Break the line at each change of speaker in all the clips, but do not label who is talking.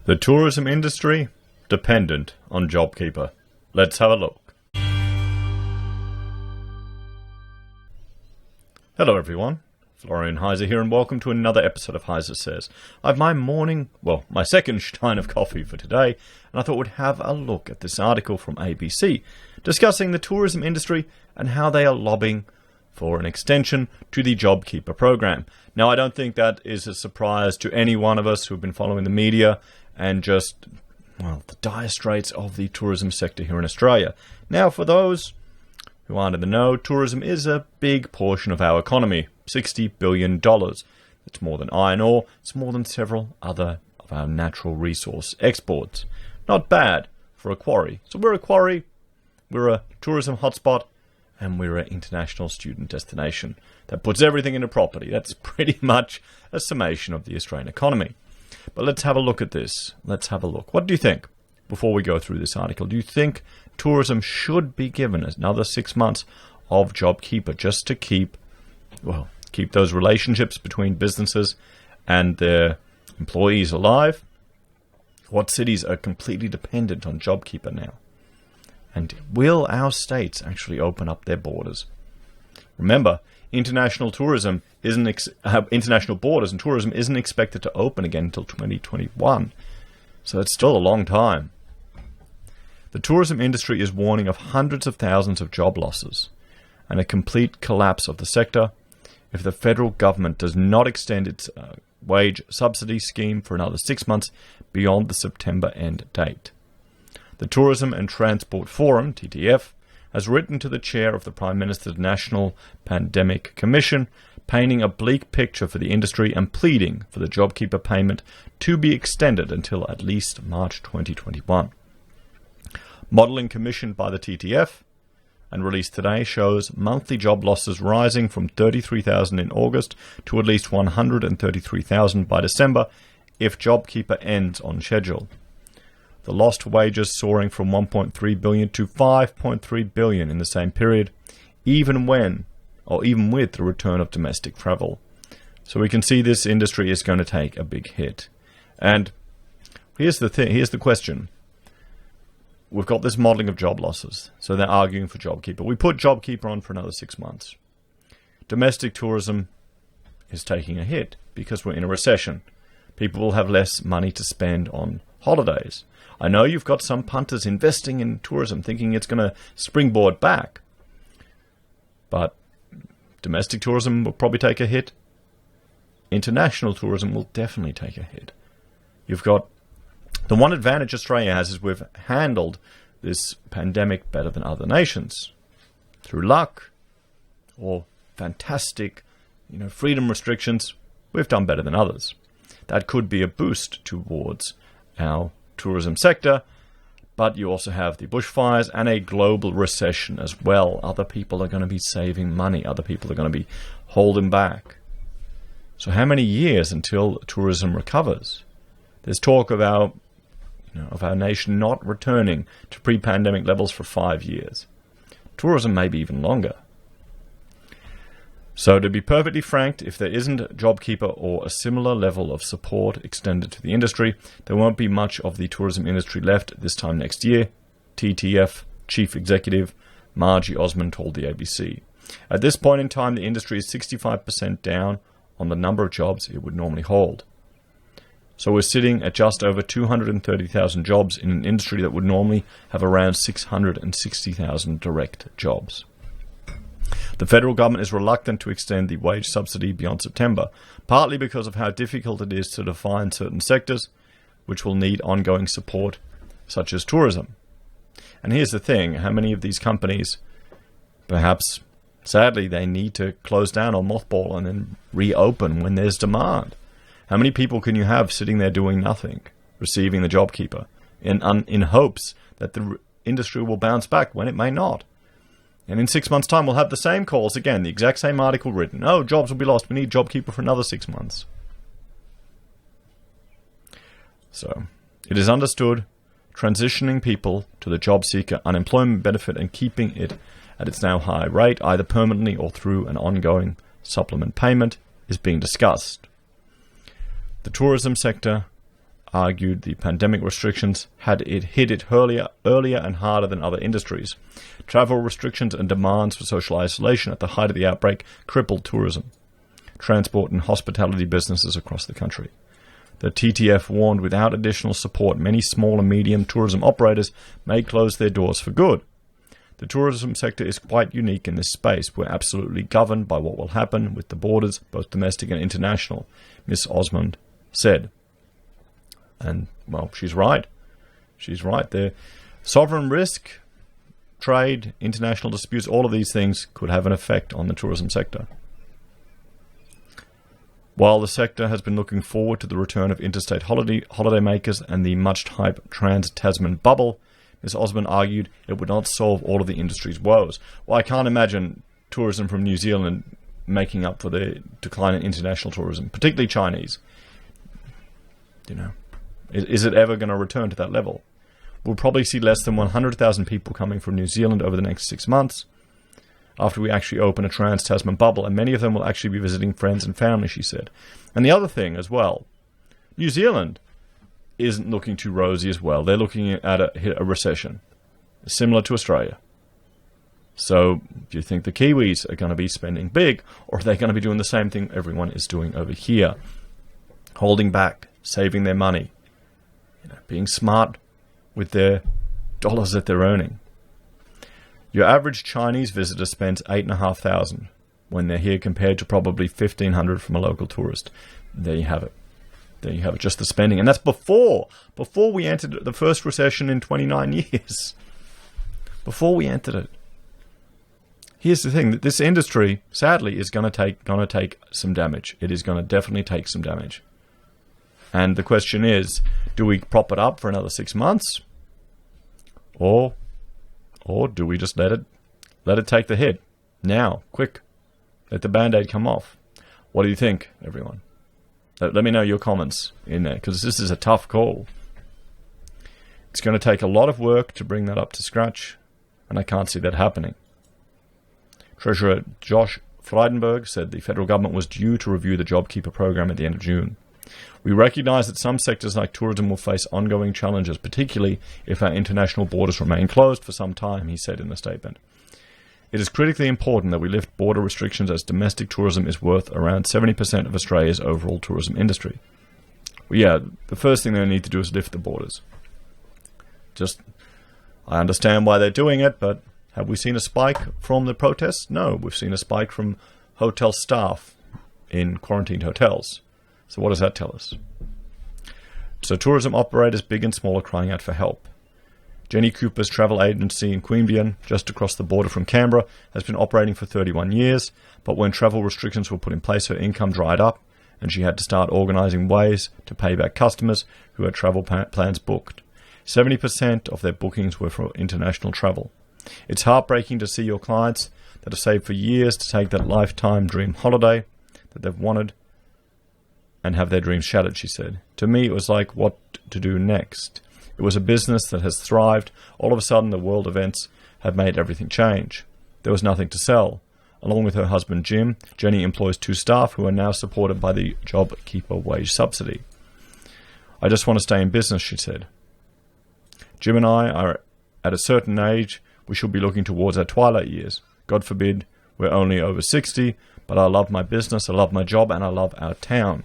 The tourism industry dependent on Jobkeeper. Let's have a look. Hello everyone, Florian.Heise here, and welcome to another episode of HeiseSays. I have my second stein of coffee for today, and I thought we'd have a look at this article from ABC discussing the tourism industry and how they are lobbying for an extension to the Jobkeeper program. Now, I don't think that is a surprise to any one of us who've been following the media and just, the dire straits of the tourism sector here in Australia. Now, for those who aren't in the know, tourism is a big portion of our economy, $60 billion. It's more than iron ore, it's more than several other of our natural resource exports. Not bad for a quarry. So we're a quarry, we're a tourism hotspot, and we're an international student destination. That puts everything into property. That's pretty much a summation of the Australian economy. But let's have a look at this. Let's have a look. What do you think? Before we go through this article, do you think tourism should be given another 6 months of Jobkeeper just to keep those relationships between businesses and their employees alive? What cities are completely dependent on Jobkeeper now? And will our states actually open up their borders? Remember, international borders and tourism isn't expected to open again until 2021. So it's still a long time. The tourism industry is warning of hundreds of thousands of job losses and a complete collapse of the sector if the federal government does not extend its wage subsidy scheme for another 6 months beyond the September end date. The Tourism and Transport Forum, TTF, has written to the chair of the Prime Minister's National Pandemic Commission, painting a bleak picture for the industry and pleading for the Jobkeeper payment to be extended until at least March 2021. Modelling commissioned by the TTF and released today shows monthly job losses rising from 33,000 in August to at least 133,000 by December if Jobkeeper ends on schedule. The lost wages soaring from 1.3 billion to 5.3 billion in the same period, even with the return of domestic travel. So we can see this industry is going to take a big hit. And here's the question. We've got this modelling of job losses, so they're arguing for Jobkeeper. We put Jobkeeper on for another 6 months. Domestic tourism is taking a hit because we're in a recession. People will have less money to spend on holidays. I know you've got some punters investing in tourism thinking it's going to springboard back. But domestic tourism will probably take a hit. International tourism will definitely take a hit. You've got the one advantage Australia has is we've handled this pandemic better than other nations. Through luck or fantastic, freedom restrictions, we've done better than others. That could be a boost towards our tourism sector, but you also have the bushfires and a global recession as well. Other people are going to be saving money. Other people are going to be holding back. So how many years until tourism recovers? There's talk of our nation not returning to pre-pandemic levels for 5 years. Tourism may be even longer. So to be perfectly frank, if there isn't Jobkeeper or a similar level of support extended to the industry, there won't be much of the tourism industry left this time next year, TTF Chief Executive Margie Osmond told the ABC. At this point in time, the industry is 65% down on the number of jobs it would normally hold. So we're sitting at just over 230,000 jobs in an industry that would normally have around 660,000 direct jobs. The federal government is reluctant to extend the wage subsidy beyond September, partly because of how difficult it is to define certain sectors, which will need ongoing support, such as tourism. And here's the thing, how many of these companies, perhaps, sadly, they need to close down or mothball and then reopen when there's demand? How many people can you have sitting there doing nothing, receiving the Jobkeeper, in hopes that the industry will bounce back when it may not? And in 6 months' time, we'll have the same calls again, the exact same article written. Oh, jobs will be lost. We need Jobkeeper for another 6 months. So, it is understood transitioning people to the job seeker unemployment benefit and keeping it at its now high rate, either permanently or through an ongoing supplement payment, is being discussed. The tourism sector argued the pandemic restrictions had hit it earlier and harder than other industries. Travel restrictions and demands for social isolation at the height of the outbreak crippled tourism, transport and hospitality businesses across the country. The TTF warned without additional support, many small and medium tourism operators may close their doors for good. The tourism sector is quite unique in this space. We're absolutely governed by what will happen with the borders, both domestic and international, Ms. Osmond said. And, well, she's right. She's right there. Sovereign risk, trade, international disputes, all of these things could have an effect on the tourism sector. While the sector has been looking forward to the return of interstate holidaymakers and the much-hyped Trans-Tasman bubble, Ms. Osmond argued it would not solve all of the industry's woes. Well, I can't imagine tourism from New Zealand making up for the decline in international tourism, particularly Chinese. You know, is it ever going to return to that level? We'll probably see less than 100,000 people coming from New Zealand over the next 6 months after we actually open a Trans-Tasman bubble, and many of them will actually be visiting friends and family, she said. And the other thing as well, New Zealand isn't looking too rosy as well. They're looking at a recession, similar to Australia. So do you think the Kiwis are going to be spending big, or are they going to be doing the same thing everyone is doing over here? Holding back, saving their money, being smart with their dollars that they're earning. Your average Chinese visitor spends $8,500 when they're here compared to probably $1,500 from a local tourist. There you have it. There you have it, just the spending. And that's before we entered the first recession in 29 years. Before we entered it. Here's the thing, that this industry, sadly, is going to take some damage. It is going to definitely take some damage. And the question is, do we prop it up for another 6 months? Or do we just let it take the hit? Now, quick. Let the Band-Aid come off. What do you think, everyone? Let me know your comments in there, because this is a tough call. It's going to take a lot of work to bring that up to scratch, and I can't see that happening. Treasurer Josh Frydenberg said the federal government was due to review the Jobkeeper program at the end of June. We recognize that some sectors like tourism will face ongoing challenges, particularly if our international borders remain closed for some time, he said in the statement. It is critically important that we lift border restrictions as domestic tourism is worth around 70% of Australia's overall tourism industry. Well, yeah, the first thing they need to do is lift the borders. I understand why they're doing it, but have we seen a spike from the protests? No, we've seen a spike from hotel staff in quarantined hotels. So what does that tell us? So tourism operators, big and small, are crying out for help. Jenny Cooper's travel agency in Queanbeyan, just across the border from Canberra, has been operating for 31 years, but when travel restrictions were put in place, her income dried up, and she had to start organising ways to pay back customers who had travel plans booked. 70% of their bookings were for international travel. It's heartbreaking to see your clients that have saved for years to take that lifetime dream holiday that they've wanted and have their dreams shattered, she said. To me, it was like what to do next. It was a business that has thrived. All of a sudden, the world events have made everything change. There was nothing to sell. Along with her husband, Jim, Jenny employs 2 staff who are now supported by the Jobkeeper wage subsidy. I just want to stay in business, she said. Jim and I are at a certain age. We should be looking towards our twilight years. God forbid we're only over 60, but I love my business, I love my job, and I love our town.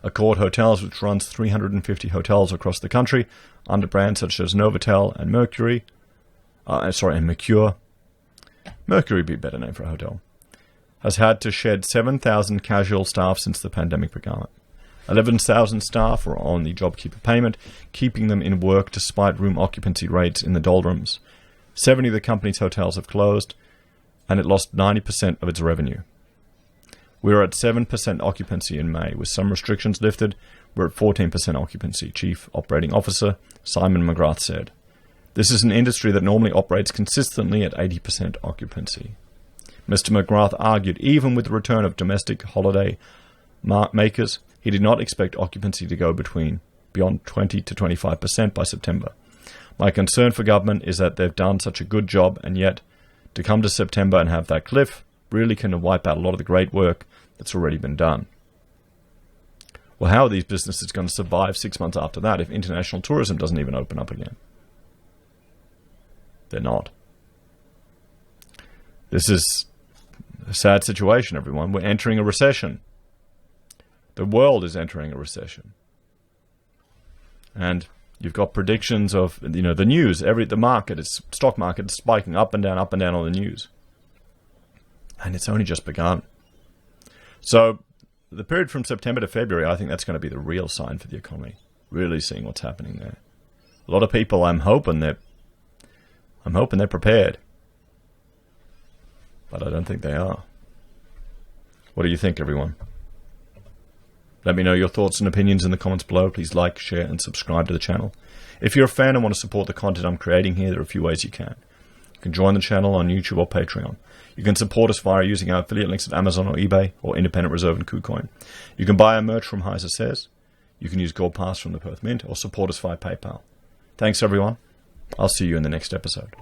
Accord Hotels, which runs 350 hotels across the country under brands such as Novotel and Mercure. Mercury would be a better name for a hotel. Has had to shed 7,000 casual staff since the pandemic began. 11,000 staff are on the Jobkeeper payment, keeping them in work despite room occupancy rates in the doldrums. 70 of the company's hotels have closed, and it lost 90% of its revenue. We're at 7% occupancy in May. With some restrictions lifted, we're at 14% occupancy, Chief Operating Officer Simon McGrath said. This is an industry that normally operates consistently at 80% occupancy. Mr. McGrath argued even with the return of domestic holiday makers, he did not expect occupancy to go beyond 20 to 25% by September. My concern for government is that they've done such a good job, and yet to come to September and have that cliff really can wipe out a lot of the great work that's already been done. Well, how are these businesses going to survive 6 months after that if international tourism doesn't even open up again? They're not. This is a sad situation, everyone. We're entering a recession. The world is entering a recession. And you've got predictions of, the news. Stock market is spiking up and down on the news. And it's only just begun. So the period from September to February, I think that's going to be the real sign for the economy. Really seeing what's happening there. A lot of people, I'm hoping they're prepared. But I don't think they are. What do you think, everyone? Let me know your thoughts and opinions in the comments below. Please like, share, and subscribe to the channel. If you're a fan and want to support the content I'm creating here, there are a few ways you can. You can join the channel on YouTube or Patreon. You can support us via using our affiliate links at Amazon or eBay or Independent Reserve and Kucoin. You can buy our merch from HeiseSays. You can use Gold Pass from the Perth Mint or support us via PayPal. Thanks, everyone. I'll see you in the next episode.